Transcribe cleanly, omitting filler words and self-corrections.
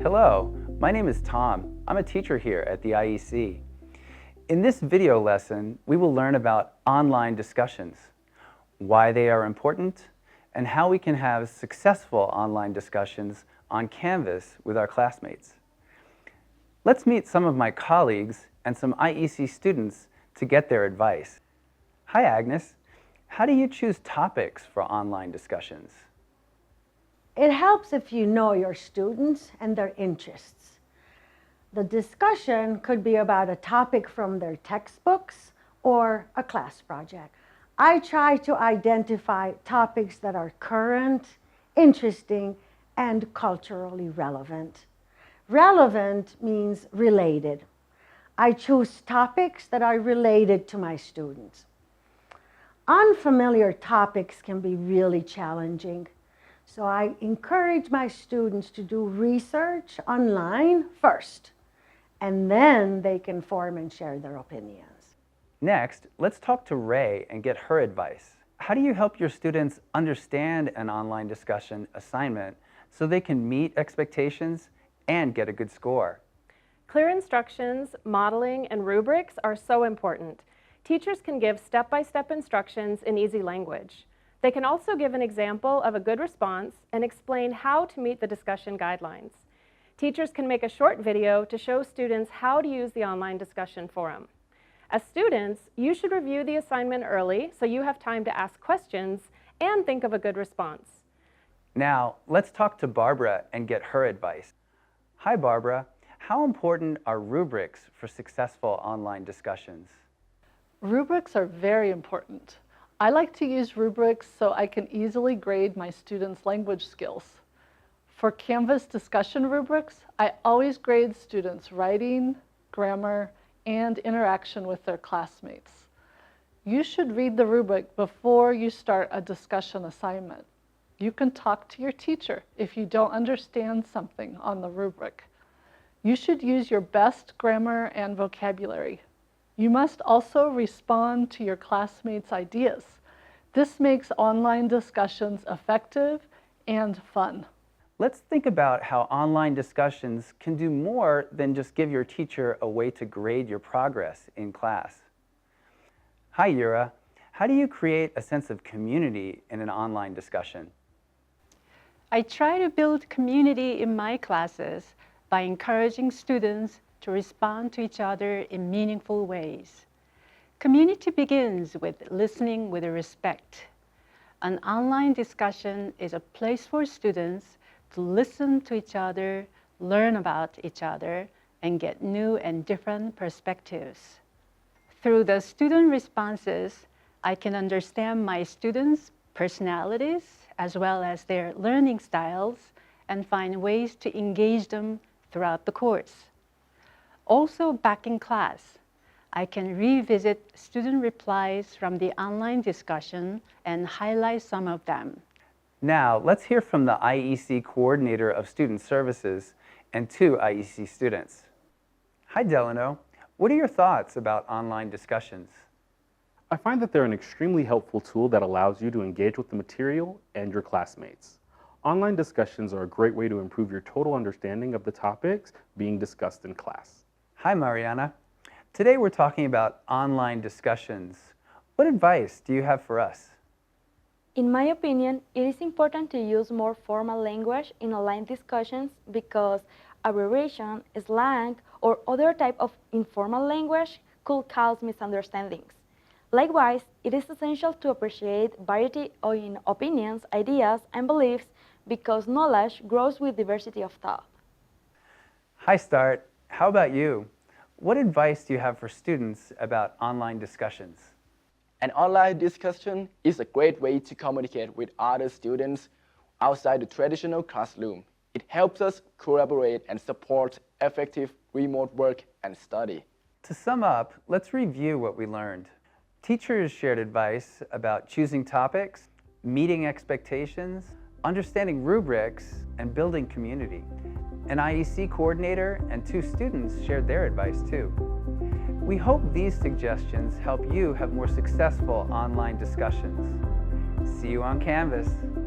Hello, my name is Tom. I'm a teacher here at the IEC. In this video lesson, we will learn about online discussions, why they are important, and how we can have successful online discussions on Canvas with our classmates. Let's meet some of my colleagues and some IEC students to get their advice. Hi Agnes, how do you choose topics for online discussions? It helps if you know your students and their interests. The discussion could be about a topic from their textbooks or a class project. I try to identify topics that are current, interesting, and culturally relevant. Relevant means related. I choose topics that are related to my students. Unfamiliar topics can be really challenging. So I encourage my students to do research online first, and then they can form and share their opinions. Next, let's talk to Ray and get her advice. How do you help your students understand an online discussion assignment so they can meet expectations and get a good score? Clear instructions, modeling, and rubrics are so important. Teachers can give step-by-step instructions in easy language. They can also give an example of a good response and explain how to meet the discussion guidelines. Teachers can make a short video to show students how to use the online discussion forum. As students, you should review the assignment early so you have time to ask questions and think of a good response. Now, let's talk to Barbara and get her advice. Hi Barbara, how important are rubrics for successful online discussions? Rubrics are very important. I like to use rubrics so I can easily grade my students' language skills. For Canvas discussion rubrics, I always grade students' writing, grammar, and interaction with their classmates. You should read the rubric before you start a discussion assignment. You can talk to your teacher if you don't understand something on the rubric. You should use your best grammar and vocabulary. You must also respond to your classmates' ideas. This makes online discussions effective and fun. Let's think about how online discussions can do more than just give your teacher a way to grade your progress in class. Hi Yura, how do you create a sense of community in an online discussion? I try to build community in my classes by encouraging students to respond to each other in meaningful ways. Community begins with listening with respect. An online discussion is a place for students to listen to each other, learn about each other, and get new and different perspectives. Through the student responses, I can understand my students' personalities as well as their learning styles and find ways to engage them throughout the course. Also, back in class, I can revisit student replies from the online discussion and highlight some of them. Now, let's hear from the IEC Coordinator of Student Services and two IEC students. Hi Delano, what are your thoughts about online discussions? I find that they're an extremely helpful tool that allows you to engage with the material and your classmates. Online discussions are a great way to improve your total understanding of the topics being discussed in class. Hi Mariana. Today we're talking about online discussions. What advice do you have for us? In my opinion, it is important to use more formal language in online discussions because abbreviation, slang, or other type of informal language could cause misunderstandings. Likewise, it is essential to appreciate variety in opinions, ideas, and beliefs because knowledge grows with diversity of thought. Hi Start, how about you? What advice do you have for students about online discussions? An online discussion is a great way to communicate with other students outside the traditional classroom. It helps us collaborate and support effective remote work and study. To sum up, let's review what we learned. Teachers shared advice about choosing topics, meeting expectations, understanding rubrics, and building community. An IEC coordinator and two students shared their advice too. We hope these suggestions help you have more successful online discussions. See you on Canvas.